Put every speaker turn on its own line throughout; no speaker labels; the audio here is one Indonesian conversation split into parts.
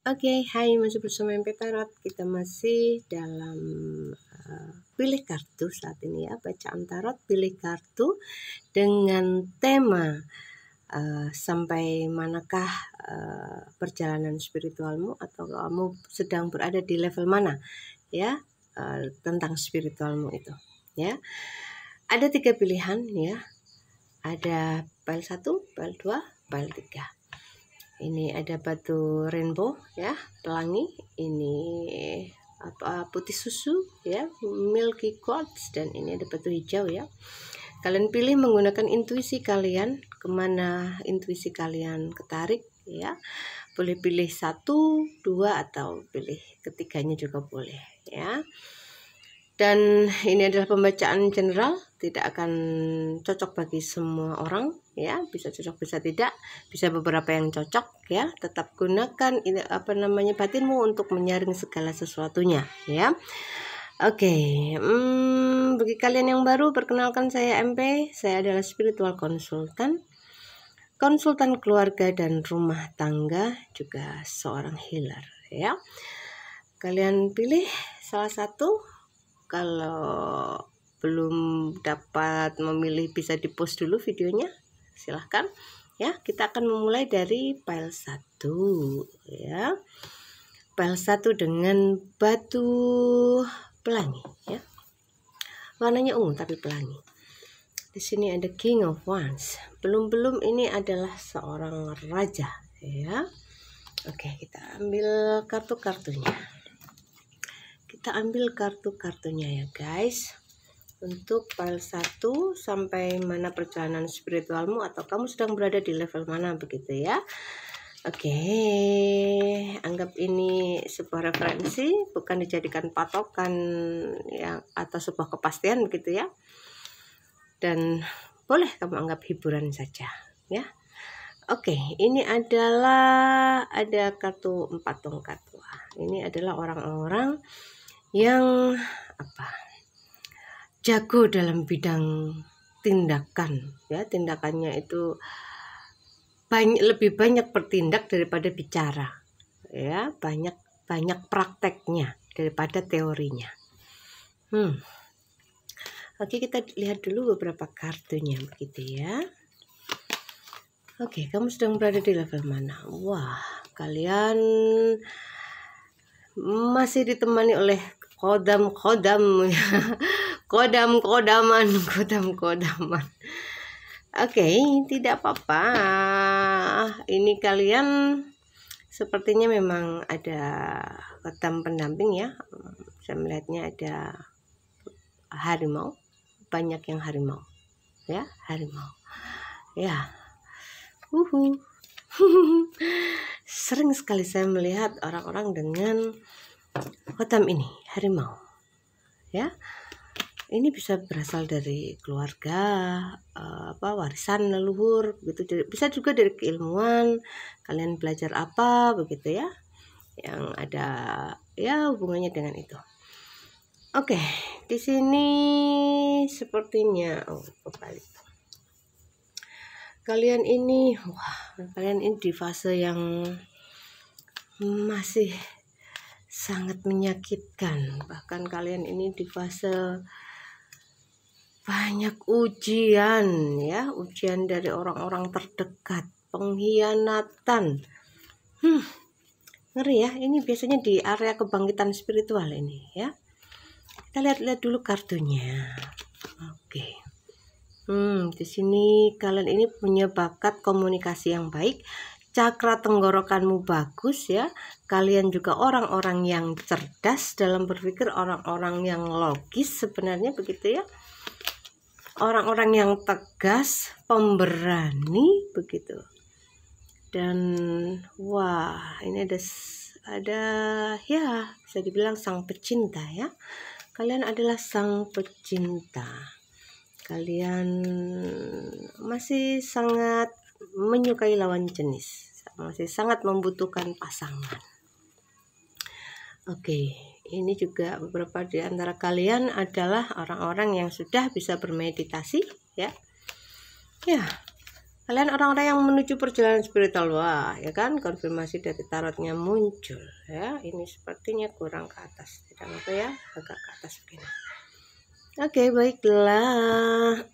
Oke, hai, masih bersama MP Tarot. Kita masih dalam pilih kartu saat ini ya, bacaan tarot pilih kartu dengan tema sampai manakah perjalanan spiritualmu, atau kamu sedang berada di level mana ya, tentang spiritualmu itu ya. Ada 3 pilihan ya. Ada pile 1, pile 2, pile 3. Ini ada batu rainbow ya, pelangi. Ini putih susu ya, milky quartz. Dan ini ada batu hijau ya. Kalian pilih menggunakan intuisi kalian, kemana intuisi kalian ketarik ya. Boleh pilih 1, 2, atau pilih ketiganya juga boleh ya. Dan ini adalah pembacaan general, tidak akan cocok bagi semua orang ya, bisa cocok bisa tidak, bisa beberapa yang cocok ya. Tetap gunakan ini batinmu untuk menyaring segala sesuatunya ya. Oke, bagi kalian yang baru, perkenalkan saya MP, saya adalah spiritual konsultan keluarga dan rumah tangga, juga seorang healer ya. Kalian pilih salah satu. Kalau belum dapat memilih, bisa di-post dulu videonya, silahkan ya. Kita akan memulai dari pile 1 ya. Pile 1 dengan batu pelangi ya. Warnanya ungu tapi pelangi. Di sini ada King of Wands. Belum ini adalah seorang raja ya. Oke, kita ambil kartu-kartunya. Kita ambil kartu-kartunya ya guys. Untuk pile 1, sampai mana perjalanan spiritualmu, atau kamu sedang berada di level mana begitu ya. Oke, anggap ini sebuah referensi, bukan dijadikan patokan ya, atau sebuah kepastian begitu ya. Dan boleh kamu anggap hiburan saja ya. Oke, ini adalah ada kartu 4 tongkat. Wah, ini adalah orang-orang yang jago dalam bidang tindakan ya. Tindakannya itu lebih banyak bertindak daripada bicara ya, banyak prakteknya daripada teorinya. Oke, kita lihat dulu beberapa kartunya begitu ya. Oke, kamu sedang berada di level mana? Wah, kalian masih ditemani oleh kodam-kodam ya. Kodam-kodaman. Oke, tidak apa-apa. Ini kalian sepertinya memang ada kodam pendamping ya. Saya melihatnya ada harimau, banyak yang harimau ya, harimau ya. Sering sekali saya melihat orang-orang dengan kodam ini, harimau ya. Ini bisa berasal dari keluarga, warisan leluhur begitu. Bisa juga dari keilmuan, kalian belajar apa begitu ya, yang ada ya hubungannya dengan itu. Oke, di sini sepertinya kebalik. Kalian ini di fase yang masih sangat menyakitkan. Bahkan kalian ini di fase banyak ujian ya, ujian dari orang-orang terdekat, pengkhianatan. Ngeri ya, ini biasanya di area kebangkitan spiritual ini ya. Kita lihat dulu kartunya. Oke. Di sini kalian ini punya bakat komunikasi yang baik, cakra tenggorokanmu bagus ya. Kalian juga orang-orang yang cerdas dalam berpikir, orang-orang yang logis sebenarnya begitu ya. Orang-orang yang tegas, pemberani begitu. Dan wah, ini ada ya, bisa dibilang sang pecinta ya. Kalian adalah sang pecinta. Kalian masih sangat menyukai lawan jenis, masih sangat membutuhkan pasangan. Oke, ini juga beberapa di antara kalian adalah orang-orang yang sudah bisa bermeditasi ya. Ya, Kalian orang-orang yang menuju perjalanan spiritual, wah ya kan, konfirmasi dari tarotnya muncul ya. Ini sepertinya kurang ke atas, tidak apa ya, agak ke atas begini. Oke, baiklah.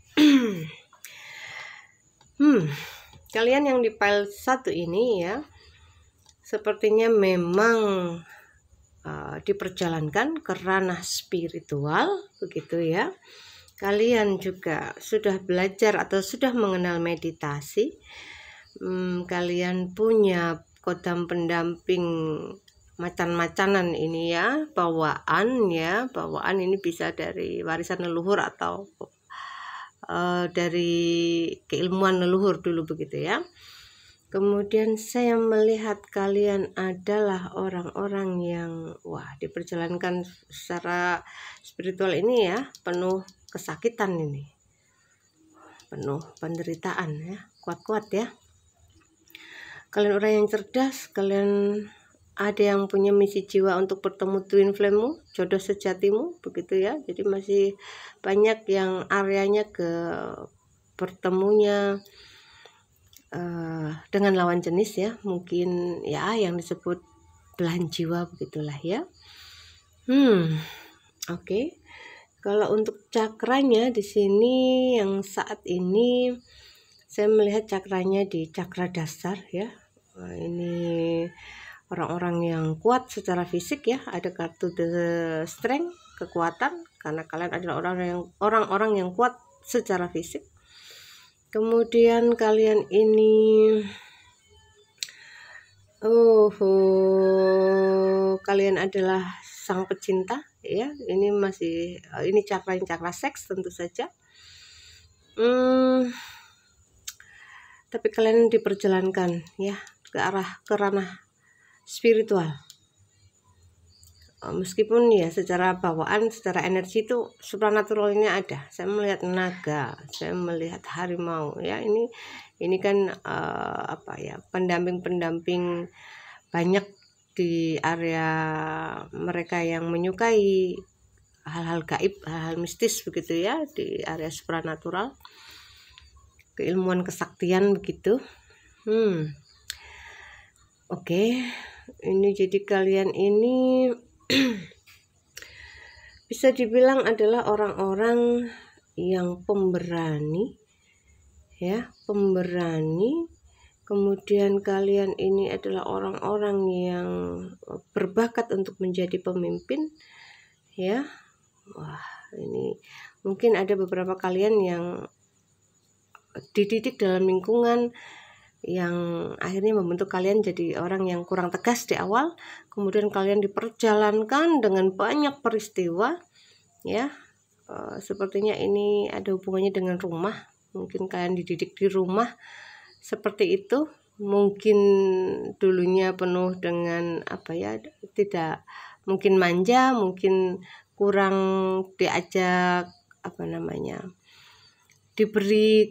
Kalian yang di pile 1 ini ya, sepertinya memang diperjalankan ke ranah spiritual begitu ya. Kalian juga sudah belajar atau sudah mengenal meditasi. Kalian punya kodam pendamping macan-macanan ini ya, bawaan ya. Bawaan ini bisa dari warisan leluhur atau dari keilmuan leluhur dulu begitu ya. Kemudian saya melihat kalian adalah orang-orang yang diperjalankan secara spiritual ini ya, penuh kesakitan ini, penuh penderitaan ya, kuat-kuat ya. Kalian orang yang cerdas, kalian ada yang punya misi jiwa untuk bertemu twin flame-mu, jodoh sejatimu begitu ya. Jadi masih banyak yang areanya ke bertemunya dengan lawan jenis ya, mungkin ya yang disebut belahan jiwa begitulah ya. Oke. Kalau untuk cakranya di sini yang saat ini saya melihat cakranya di cakra dasar ya. Ini orang-orang yang kuat secara fisik ya, ada kartu the strength, kekuatan, karena kalian adalah orang-orang yang kuat secara fisik. Kemudian kalian ini kalian adalah sang pecinta ya. Ini masih ini cakra seks tentu saja. Tapi kalian diperjalankan ya ke ranah spiritual. Meskipun ya secara bawaan, secara energi itu supranaturalnya ada. Saya melihat naga, saya melihat harimau ya. Ini kan pendamping-pendamping banyak di area mereka yang menyukai hal-hal gaib, hal-hal mistis begitu ya, di area supranatural, keilmuan kesaktian begitu. Oke. Ini jadi kalian ini bisa dibilang adalah orang-orang yang pemberani ya, pemberani. Kemudian kalian ini adalah orang-orang yang berbakat untuk menjadi pemimpin ya. Wah, ini mungkin ada beberapa kalian yang dididik dalam lingkungan yang akhirnya membentuk kalian jadi orang yang kurang tegas di awal. Kemudian kalian diperjalankan dengan banyak peristiwa ya. Sepertinya ini ada hubungannya dengan rumah. Mungkin kalian dididik di rumah seperti itu, mungkin dulunya penuh dengan tidak mungkin manja, mungkin kurang diajak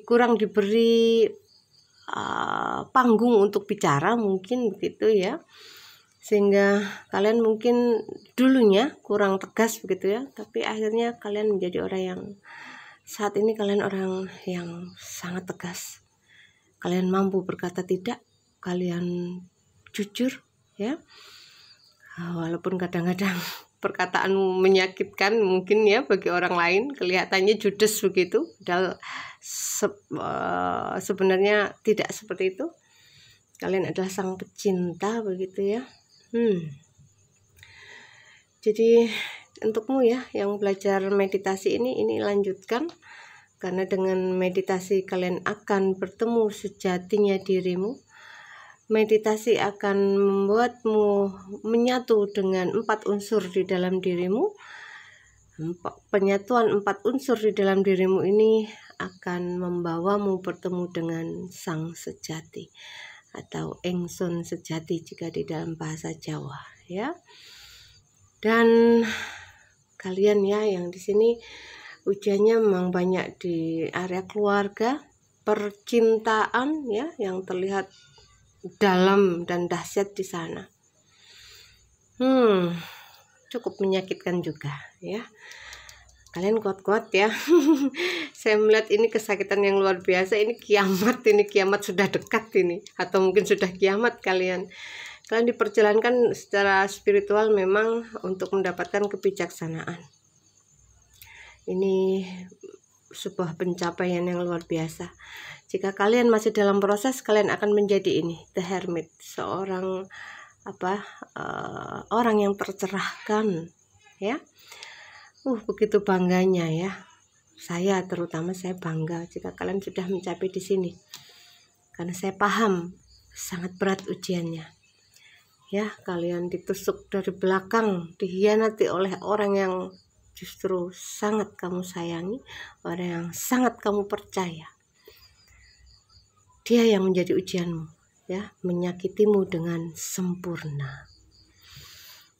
kurang diberi panggung untuk bicara mungkin begitu ya, sehingga kalian mungkin dulunya kurang tegas begitu ya. Tapi akhirnya kalian menjadi orang yang saat ini kalian orang yang sangat tegas. Kalian mampu berkata tidak, kalian jujur ya, walaupun kadang-kadang perkataanmu menyakitkan mungkin ya bagi orang lain, kelihatannya judes begitu, padahal sebenarnya tidak seperti itu. Kalian adalah sang pecinta begitu ya. Jadi untukmu ya yang belajar meditasi ini lanjutkan. Karena dengan meditasi kalian akan bertemu sejatinya dirimu. Meditasi akan membuatmu menyatu dengan 4 unsur di dalam dirimu. Penyatuan 4 unsur di dalam dirimu ini akan membawamu bertemu dengan sang sejati atau ingsun sejati jika di dalam bahasa Jawa ya. Dan kalian ya yang di sini ujiannya memang banyak di area keluarga, percintaan ya yang terlihat dalam dan dahsyat di sana. Cukup menyakitkan juga ya. Kalian kuat-kuat ya. Saya melihat ini kesakitan yang luar biasa. Ini kiamat sudah dekat ini, atau mungkin sudah kiamat kalian. Kalian diperjalankan secara spiritual memang untuk mendapatkan kebijaksanaan. Ini sebuah pencapaian yang luar biasa. Jika kalian masih dalam proses, kalian akan menjadi ini, the hermit, seorang orang yang tercerahkan, ya. Begitu bangganya ya. Terutama saya bangga jika kalian sudah mencapai di sini. Karena saya paham sangat berat ujiannya. Ya, kalian ditusuk dari belakang, dikhianati oleh orang yang justru sangat kamu sayangi, orang yang sangat kamu percaya. Dia yang menjadi ujianmu, ya, menyakitimu dengan sempurna.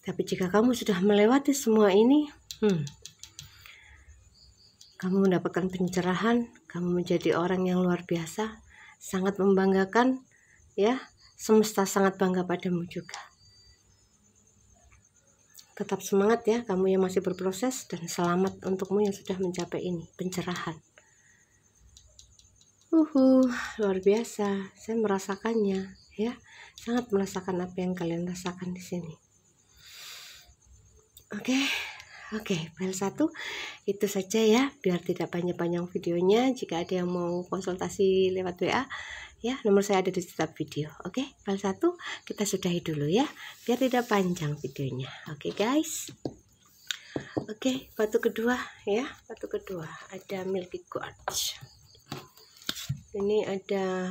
Tapi jika kamu sudah melewati semua ini, kamu mendapatkan pencerahan, kamu menjadi orang yang luar biasa, sangat membanggakan, ya. Semesta sangat bangga padamu juga. Tetap semangat ya, kamu yang masih berproses, dan selamat untukmu yang sudah mencapai ini, pencerahan. Luar biasa, saya merasakannya, ya, sangat merasakan apa yang kalian rasakan di sini. Oke, file 1 itu saja ya, biar tidak panjang-panjang videonya. Jika ada yang mau konsultasi lewat WA, ya, nomor saya ada di setiap video. Oke, file 1 kita sudahi dulu ya, biar tidak panjang videonya. Oke guys. Oke, batu kedua ya, batu kedua ada Milky Quartz. Ini ada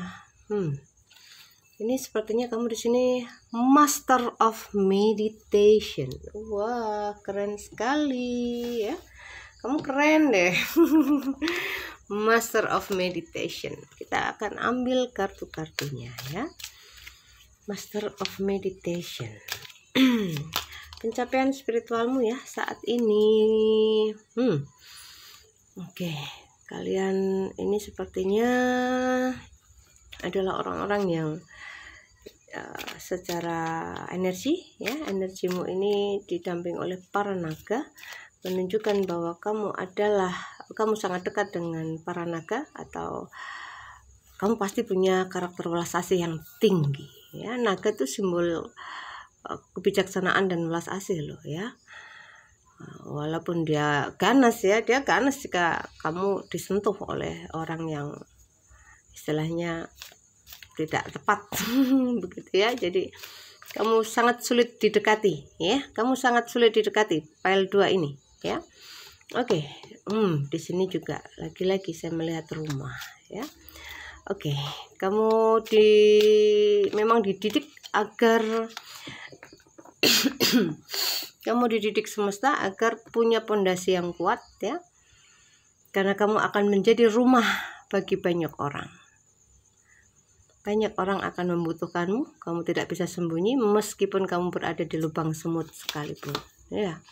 ini sepertinya kamu di sini Master of Meditation. Wah, keren sekali ya. Kamu keren deh. Master of Meditation. Kita akan ambil kartu-kartunya ya. Master of Meditation. Pencapaian spiritualmu ya saat ini. Oke, kalian ini sepertinya adalah orang-orang yang secara energi ya, energimu ini didamping oleh para naga, menunjukkan bahwa kamu sangat dekat dengan para naga, atau kamu pasti punya karakter welas asih yang tinggi ya. Naga itu simbol kebijaksanaan dan welas asih loh ya. Walaupun dia ganas ya, dia ganas jika kamu disentuh oleh orang yang istilahnya tidak tepat begitu ya. Jadi kamu sangat sulit didekati ya, kamu sangat sulit didekati file 2 ini ya. Oke, di sini juga lagi-lagi saya melihat rumah ya. Oke, kamu memang dididik agar kamu dididik semesta agar punya pondasi yang kuat ya, karena kamu akan menjadi rumah bagi banyak orang. Banyak orang akan membutuhkanmu, kamu tidak bisa sembunyi meskipun kamu berada di lubang semut sekalipun. Ya,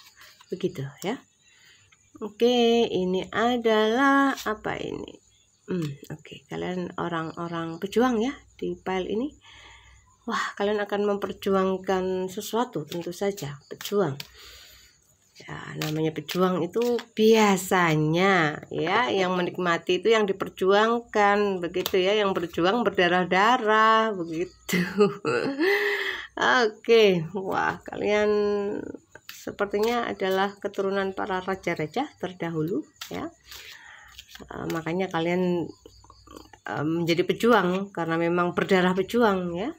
begitu ya. Oke, ini adalah apa ini? Oke, kalian orang-orang pejuang ya di file ini. Wah, kalian akan memperjuangkan sesuatu, tentu saja, pejuang. Ya, namanya pejuang itu biasanya ya, yang menikmati itu yang diperjuangkan, begitu ya, yang berjuang berdarah-darah, begitu. Oke, wah, kalian sepertinya adalah keturunan para raja-raja terdahulu ya. Makanya kalian menjadi pejuang karena memang berdarah pejuang ya.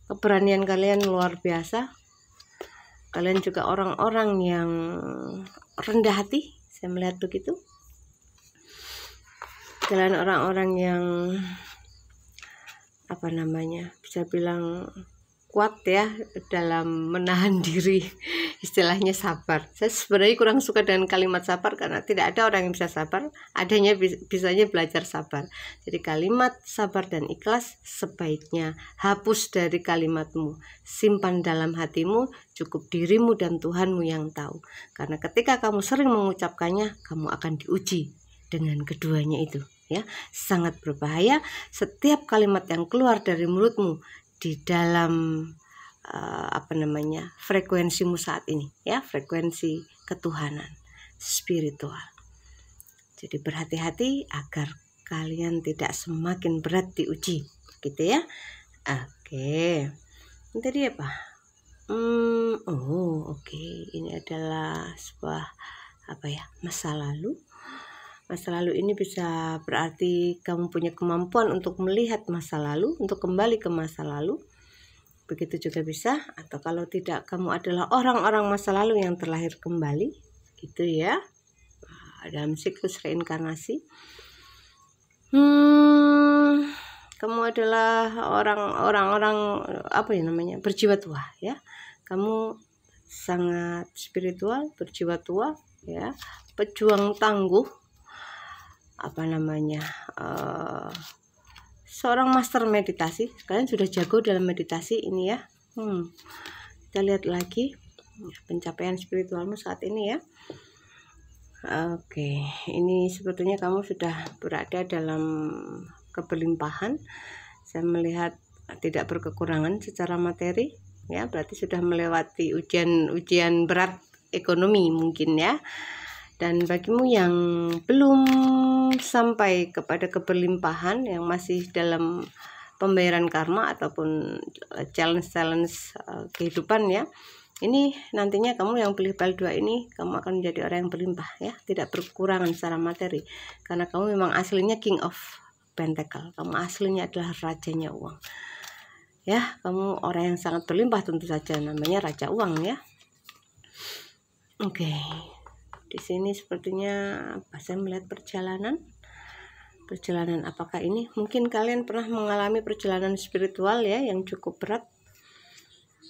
Keberanian kalian luar biasa. Kalian juga orang-orang yang rendah hati, saya melihat begitu. Kalian orang-orang yang bisa bilang kuat ya dalam menahan diri, istilahnya sabar. Saya sebenarnya kurang suka dengan kalimat sabar karena tidak ada orang yang bisa sabar, adanya bisanya belajar sabar. Jadi kalimat sabar dan ikhlas sebaiknya hapus dari kalimatmu, simpan dalam hatimu, cukup dirimu dan Tuhanmu yang tahu. Karena ketika kamu sering mengucapkannya, kamu akan diuji dengan keduanya itu ya. Sangat berbahaya setiap kalimat yang keluar dari mulutmu di dalam frekuensimu saat ini, ya, frekuensi ketuhanan spiritual. Jadi berhati-hati agar kalian tidak semakin berat diuji, gitu ya. Oke. Ini tadi apa? Oke. Ini adalah sebuah masa lalu. Masa lalu ini bisa berarti kamu punya kemampuan untuk melihat masa lalu, untuk kembali ke masa lalu. Begitu juga bisa, atau kalau tidak, kamu adalah orang-orang masa lalu yang terlahir kembali, gitu ya. Dalam siklus reinkarnasi. Kamu adalah orang-orang berjiwa tua, ya. Kamu sangat spiritual, berjiwa tua, ya, pejuang tangguh, seorang master meditasi. Kalian sudah jago dalam meditasi ini, ya. Kita lihat lagi pencapaian spiritualmu saat ini, ya. Oke, ini sepertinya kamu sudah berada dalam keberlimpahan. Saya melihat tidak berkekurangan secara materi, ya, berarti sudah melewati ujian berat ekonomi mungkin, ya. Dan bagimu yang belum sampai kepada keberlimpahan, yang masih dalam pembayaran karma ataupun challenge kehidupan, ya. Ini nantinya kamu yang pilih pile 2 ini, kamu akan menjadi orang yang berlimpah, ya, tidak berkekurangan secara materi, karena kamu memang aslinya King of Pentacle, kamu aslinya adalah rajanya uang, ya. Kamu orang yang sangat berlimpah, tentu saja namanya raja uang, ya. Oke, di sini sepertinya saya melihat perjalanan apakah ini mungkin kalian pernah mengalami perjalanan spiritual, ya, yang cukup berat.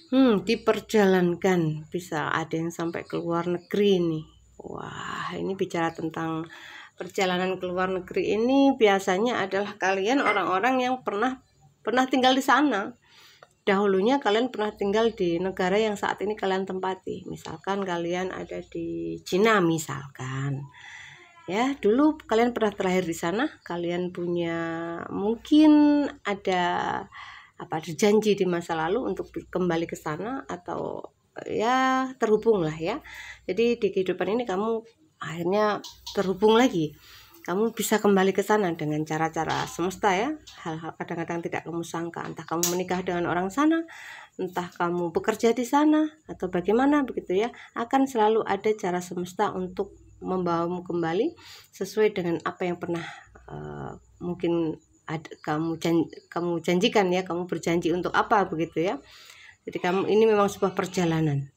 Diperjalankan, bisa ada yang sampai ke luar negeri nih. Wah, ini bicara tentang perjalanan ke luar negeri ini biasanya adalah kalian orang-orang yang pernah tinggal di sana. Dahulunya kalian pernah tinggal di negara yang saat ini kalian tempati. Misalkan kalian ada di Cina misalkan. Ya, dulu kalian pernah terlahir di sana, kalian punya mungkin ada janji di masa lalu untuk kembali ke sana, atau ya terhubung lah, ya. Jadi di kehidupan ini kamu akhirnya terhubung lagi, kamu bisa kembali ke sana dengan cara-cara semesta, ya. Hal-hal kadang-kadang tidak kamu sangka, entah kamu menikah dengan orang sana, entah kamu bekerja di sana, atau bagaimana, begitu, ya. Akan selalu ada cara semesta untuk membawamu kembali sesuai dengan apa yang pernah mungkin kamu janjikan, ya. Kamu berjanji untuk apa, begitu, ya. Jadi ini memang sebuah perjalanan.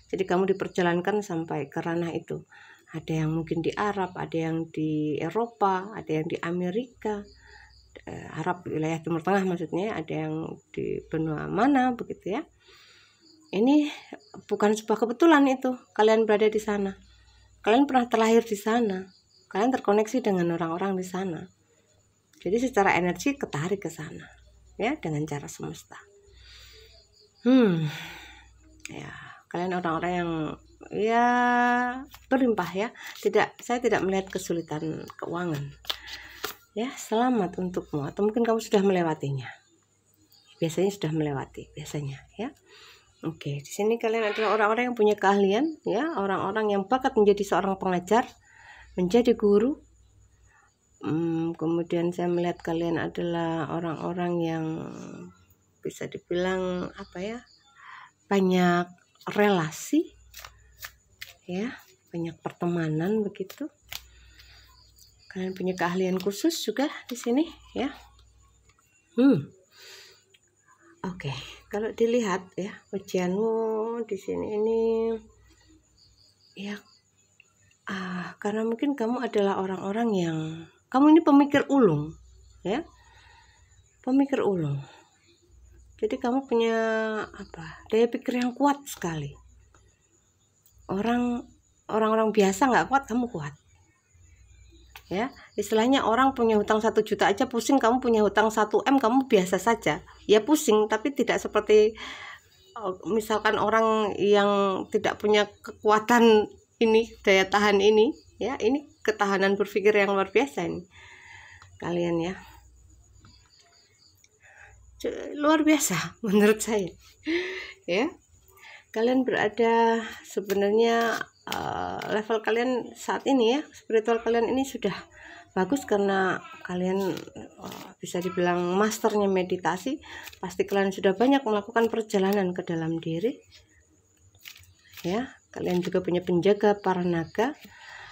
Jadi kamu diperjalankan sampai ke ranah itu. Ada yang mungkin di Arab, ada yang di Eropa, ada yang di Amerika, Arab wilayah Timur Tengah maksudnya, ada yang di benua mana, begitu, ya. Ini bukan sebuah kebetulan itu kalian berada di sana. Kalian pernah terlahir di sana. Kalian terkoneksi dengan orang-orang di sana. Jadi secara energi ketarik ke sana, ya, dengan cara semesta. Ya, kalian orang-orang yang, ya, berlimpah, ya. Saya tidak melihat kesulitan keuangan. Ya, selamat untukmu, atau mungkin kamu sudah melewatinya. Biasanya sudah melewati, biasanya, ya. Oke, di sini kalian adalah orang-orang yang punya keahlian, ya, orang-orang yang bakat menjadi seorang pengajar, menjadi guru. Kemudian saya melihat kalian adalah orang-orang yang bisa dibilang banyak relasi, ya, banyak pertemanan, begitu. Kalian punya keahlian khusus juga di sini, ya. Oke, kalau dilihat, ya, ujianmu di sini ini, ya, karena mungkin kamu adalah orang-orang yang kamu ini pemikir ulung, ya, pemikir ulung. Jadi kamu punya daya pikir yang kuat sekali. Orang-orang biasa nggak kuat, kamu kuat, ya. Istilahnya orang punya hutang 1 juta aja pusing, kamu punya hutang 1 M, kamu biasa saja, ya, pusing, tapi tidak seperti misalkan orang yang tidak punya kekuatan ini, daya tahan ini, ya. Ini ketahanan berpikir yang luar biasa ini kalian, ya. luar biasa menurut saya. Ya, kalian berada sebenarnya level kalian saat ini ya, spiritual kalian ini sudah bagus karena kalian bisa dibilang masternya meditasi. Pasti kalian sudah banyak melakukan perjalanan ke dalam diri. Ya, kalian juga punya penjaga para naga.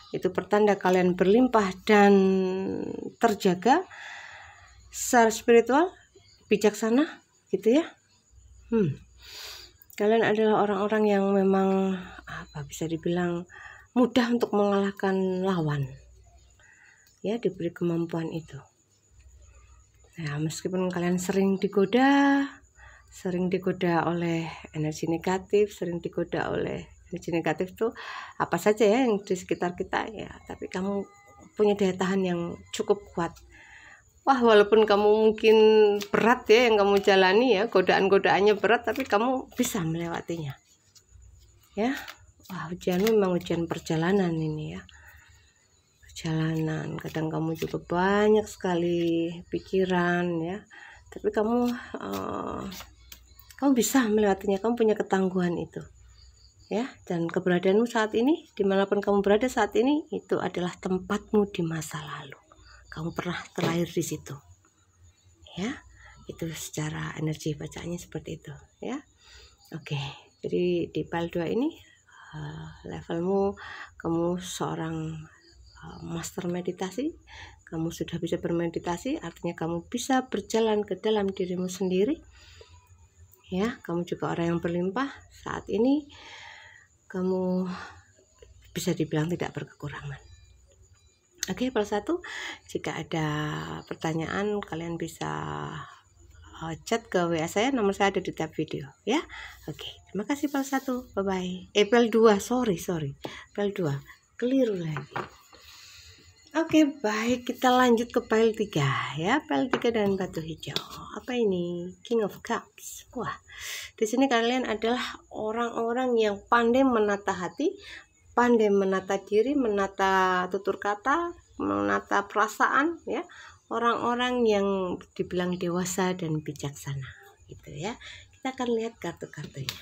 Itu pertanda kalian berlimpah dan terjaga secara spiritual, bijaksana gitu ya. Kalian adalah orang-orang yang memang bisa dibilang mudah untuk mengalahkan lawan. Ya, diberi kemampuan itu. Nah, meskipun kalian sering digoda oleh energi negatif, sering digoda oleh energi negatif tuh apa saja ya yang di sekitar kita ya, tapi kamu punya daya tahan yang cukup kuat. Wah, walaupun kamu mungkin berat ya yang kamu jalani ya, godaan-godaannya berat, tapi kamu bisa melewatinya. Ya, wah, ujianmu memang ujian perjalanan ini ya. Perjalanan, kadang kamu juga banyak sekali pikiran ya, tapi kamu bisa melewatinya, kamu punya ketangguhan itu. Ya, dan keberadaanmu saat ini, dimanapun kamu berada saat ini, itu adalah tempatmu di masa lalu. Kamu pernah terlahir di situ. Ya, itu secara energi bacaannya seperti itu. Ya, oke. Jadi di PAL 2 ini levelmu, kamu seorang master meditasi. Kamu sudah bisa bermeditasi, artinya kamu bisa berjalan ke dalam dirimu sendiri. Ya, kamu juga orang yang berlimpah saat ini. Kamu bisa dibilang tidak berkekurangan. Oke, PAL 1, jika ada pertanyaan kalian bisa chat ke WA saya, nomor saya ada di tab video ya. Oke, terima kasih PAL 1, bye bye. PAL 2, sorry PAL 2, keliru lagi. Oke, baik, kita lanjut ke PAL 3 ya. PAL 3 dan batu hijau. Apa ini? King of Cups. Wah, di sini kalian adalah orang-orang yang pandai menata hati, pandai menata diri, menata tutur kata, menata perasaan ya. Orang-orang yang dibilang dewasa dan bijaksana gitu ya. Kita akan lihat kartu-kartunya.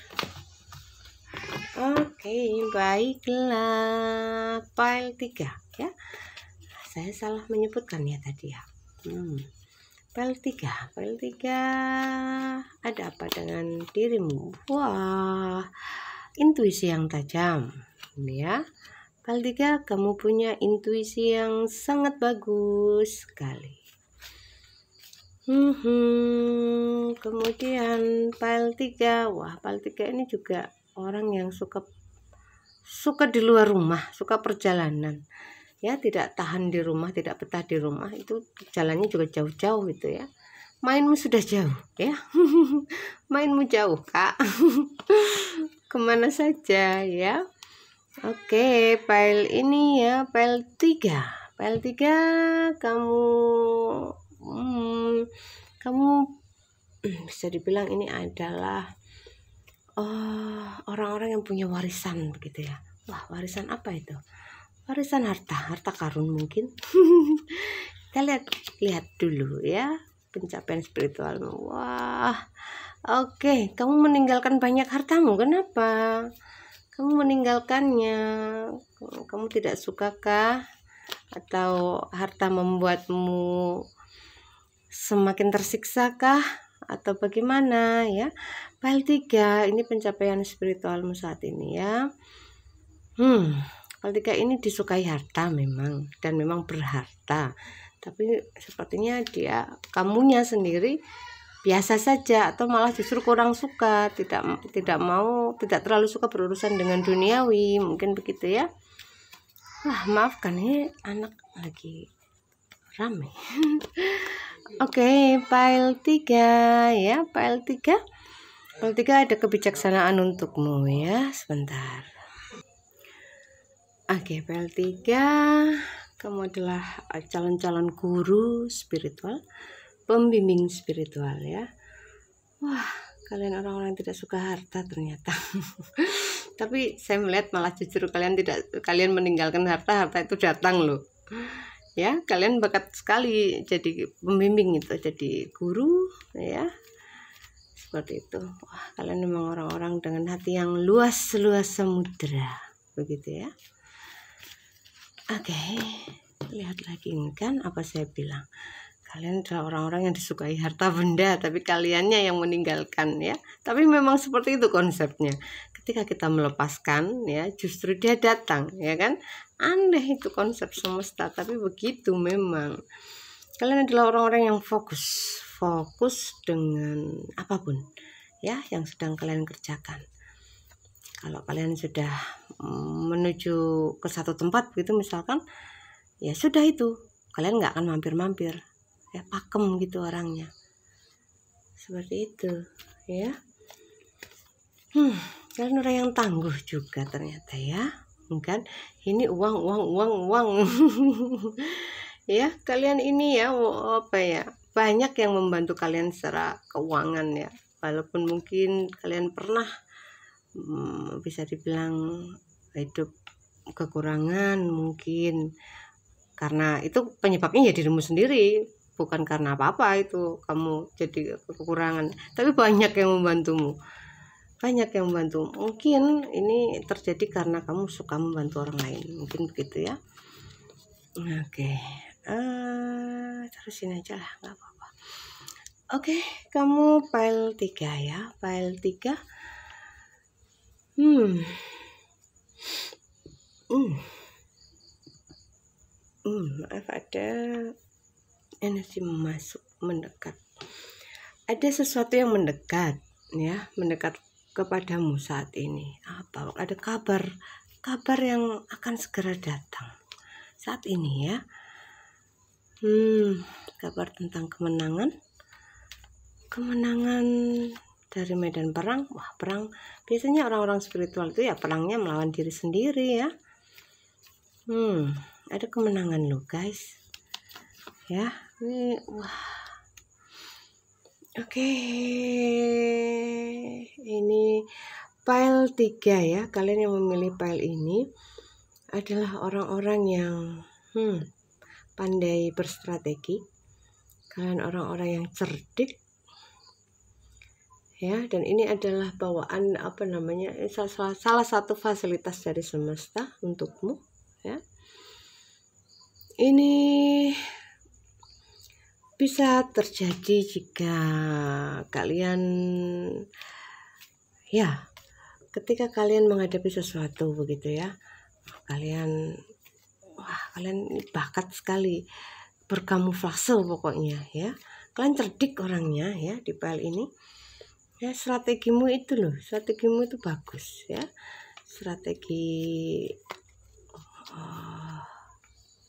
Oke, baiklah. PAL 3 ya. Saya salah menyebutkan ya tadi ya. PAL 3 ada apa dengan dirimu? Wah, intuisi yang tajam ya. PAL 3, kamu punya intuisi yang sangat bagus sekali. Kemudian PAL 3, wah, PAL 3 ini juga orang yang suka di luar rumah, suka perjalanan. Ya, tidak tahan di rumah, tidak betah di rumah, itu jalannya juga jauh-jauh itu ya. Mainmu sudah jauh ya. Mainmu jauh, Kak. Kemana saja ya. Oke, PAL ini ya, PAL 3 kamu bisa dibilang ini adalah orang-orang yang punya warisan begitu ya. Wah, warisan apa itu? Warisan harta karun mungkin. Kita lihat dulu ya pencapaian spiritualmu. Wah, oke, kamu meninggalkan banyak hartamu. Kenapa kamu meninggalkannya? Kamu tidak sukakah? Atau harta membuatmu semakin tersiksa kah? Atau bagaimana ya? PAL 3 ini pencapaian spiritualmu saat ini ya. PAL 3 ini disukai harta memang, dan memang berharta, tapi sepertinya kamunya sendiri biasa saja, atau malah justru kurang suka, tidak terlalu suka berurusan dengan duniawi, mungkin begitu ya. Wah, maafkan ini anak lagi rame. Oke, PAL 3 ya, PAL 3 ada kebijaksanaan untukmu ya. Sebentar. Oke, PAL 3, kamu adalah calon-calon guru spiritual, pembimbing spiritual ya. Wah, kalian orang-orang yang tidak suka harta ternyata. Tapi saya melihat malah justru kalian meninggalkan harta itu datang loh. Ya, kalian bakat sekali jadi pembimbing itu, jadi guru ya. seperti itu. Wah, kalian memang orang-orang dengan hati yang luas samudra, begitu ya. Oke, lihat lagi ini kan apa saya bilang. Kalian adalah orang-orang yang disukai harta benda, tapi kaliannya yang meninggalkan ya. Tapi memang seperti itu konsepnya. Ketika kita melepaskan ya, justru dia datang ya kan. Aneh itu konsep semesta, tapi begitu memang. Kalian adalah orang-orang yang fokus dengan apapun ya yang sedang kalian kerjakan. Kalau kalian sudah menuju ke satu tempat begitu misalkan, ya sudah itu, kalian nggak akan mampir-mampir. Ya pakem gitu orangnya, seperti itu ya. Kalian orang yang tangguh juga ternyata ya, kan? Ini uang ya, kalian ini ya apa ya, banyak yang membantu kalian secara keuangan ya, walaupun mungkin kalian pernah bisa dibilang hidup kekurangan mungkin, karena itu penyebabnya ya dirimu sendiri, bukan karena apa-apa itu kamu jadi kekurangan, tapi banyak yang membantumu, mungkin ini terjadi karena kamu suka membantu orang lain, mungkin begitu ya. Oke, terusin aja lah, nggak apa-apa. Oke, kamu file 3 ya, file 3. Maaf, ada energi masuk, mendekat. Ada sesuatu yang mendekat ya, mendekat kepadamu saat ini. Apa? Ada kabar yang akan segera datang saat ini ya. Kabar tentang kemenangan dari medan perang. Wah, perang biasanya orang-orang spiritual itu ya perangnya melawan diri sendiri ya. Ada kemenangan lo guys ya. Wah, oke. Ini file 3 ya. Kalian yang memilih file ini adalah orang-orang yang pandai berstrategi. Kalian orang-orang yang cerdik ya, dan ini adalah bawaan apa namanya, salah satu fasilitas dari semesta untukmu ya. Ini bisa terjadi jika kalian ya, ketika kalian menghadapi sesuatu begitu ya, kalian bakat sekali berkamuflase pokoknya ya. Kalian cerdik orangnya ya di file ini ya. Strategimu itu bagus ya, strategi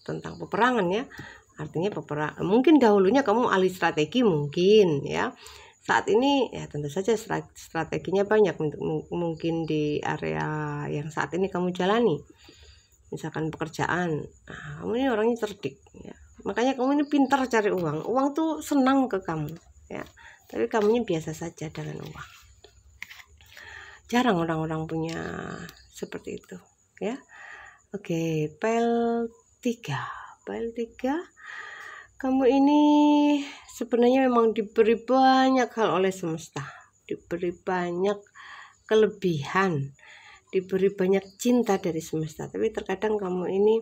tentang peperangan ya. Artinya peperangan, mungkin dahulunya kamu ahli strategi mungkin ya. Saat ini ya tentu saja strateginya banyak mungkin di area yang saat ini kamu jalani. Misalkan pekerjaan, kamu ini orangnya cerdik ya. Makanya kamu ini pintar cari uang. Uang tuh senang ke kamu ya. Tapi kamunya biasa saja dengan uang. Jarang orang-orang punya seperti itu ya. Oke, file 3. Kamu ini sebenarnya memang diberi banyak hal oleh semesta, diberi banyak kelebihan, diberi banyak cinta dari semesta. Tapi terkadang kamu ini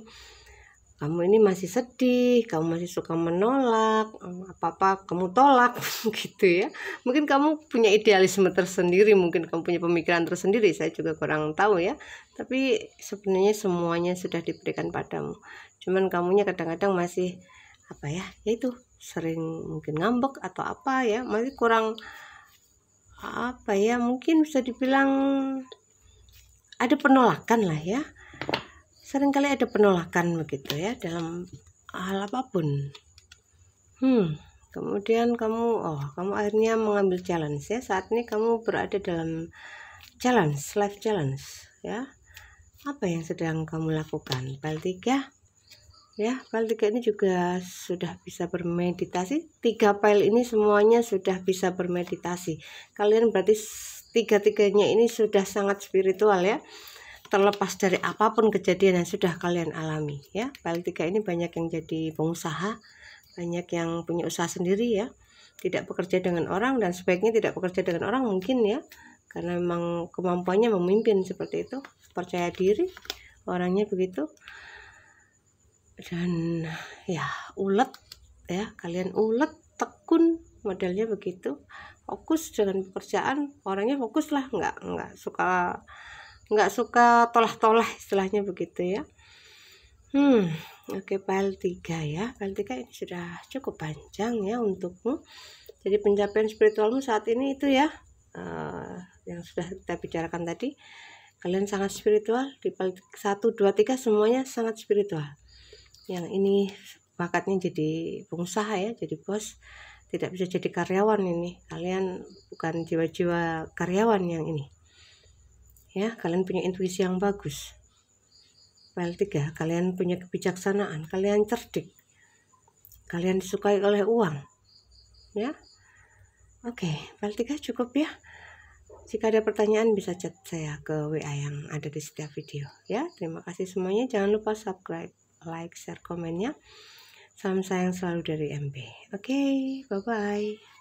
masih sedih, kamu masih suka menolak, apa-apa kamu tolak gitu ya. Mungkin kamu punya idealisme tersendiri, mungkin kamu punya pemikiran tersendiri, saya juga kurang tahu ya. Tapi sebenarnya semuanya sudah diberikan padamu. Cuman kamunya kadang-kadang masih apa ya, yaitu sering mungkin ngambek atau apa ya, masih kurang apa ya, mungkin bisa dibilang ada penolakan lah ya. Seringkali ada penolakan begitu ya dalam hal apapun. Kemudian kamu akhirnya mengambil challenge ya. Saat ini kamu berada dalam life challenge ya. Apa yang sedang kamu lakukan? File 3 ya. File 3 ini juga sudah bisa bermeditasi. 3 file ini semuanya sudah bisa bermeditasi. Kalian berarti tiga-tiganya ini sudah sangat spiritual ya. Terlepas dari apapun kejadian yang sudah kalian alami ya. File 3 ini banyak yang jadi pengusaha, banyak yang punya usaha sendiri ya, tidak bekerja dengan orang dan sebaiknya tidak bekerja dengan orang mungkin ya, karena memang kemampuannya memimpin seperti itu, percaya diri orangnya begitu. Dan ya ulet ya, kalian ulet, tekun, modelnya begitu, fokus dengan pekerjaan, orangnya fokus lah, nggak suka tolah-tolah istilahnya begitu ya. Oke, file 3 ya. File 3 ini sudah cukup panjang ya untukmu. Jadi pencapaian spiritualmu saat ini itu ya, yang sudah kita bicarakan tadi, kalian sangat spiritual. Di file 1, 2, 3 semuanya sangat spiritual. Yang ini bakatnya jadi pengusaha ya, jadi bos, tidak bisa jadi karyawan ini. Kalian bukan jiwa-jiwa karyawan yang ini ya, kalian punya intuisi yang bagus. File 3, kalian punya kebijaksanaan, kalian cerdik, kalian disukai oleh uang ya. Oke, file 3 cukup ya. Jika ada pertanyaan bisa chat saya ke WA yang ada di setiap video ya. Terima kasih semuanya, jangan lupa subscribe, like, share, komennya. Salam sayang selalu dari MB. Oke, bye bye.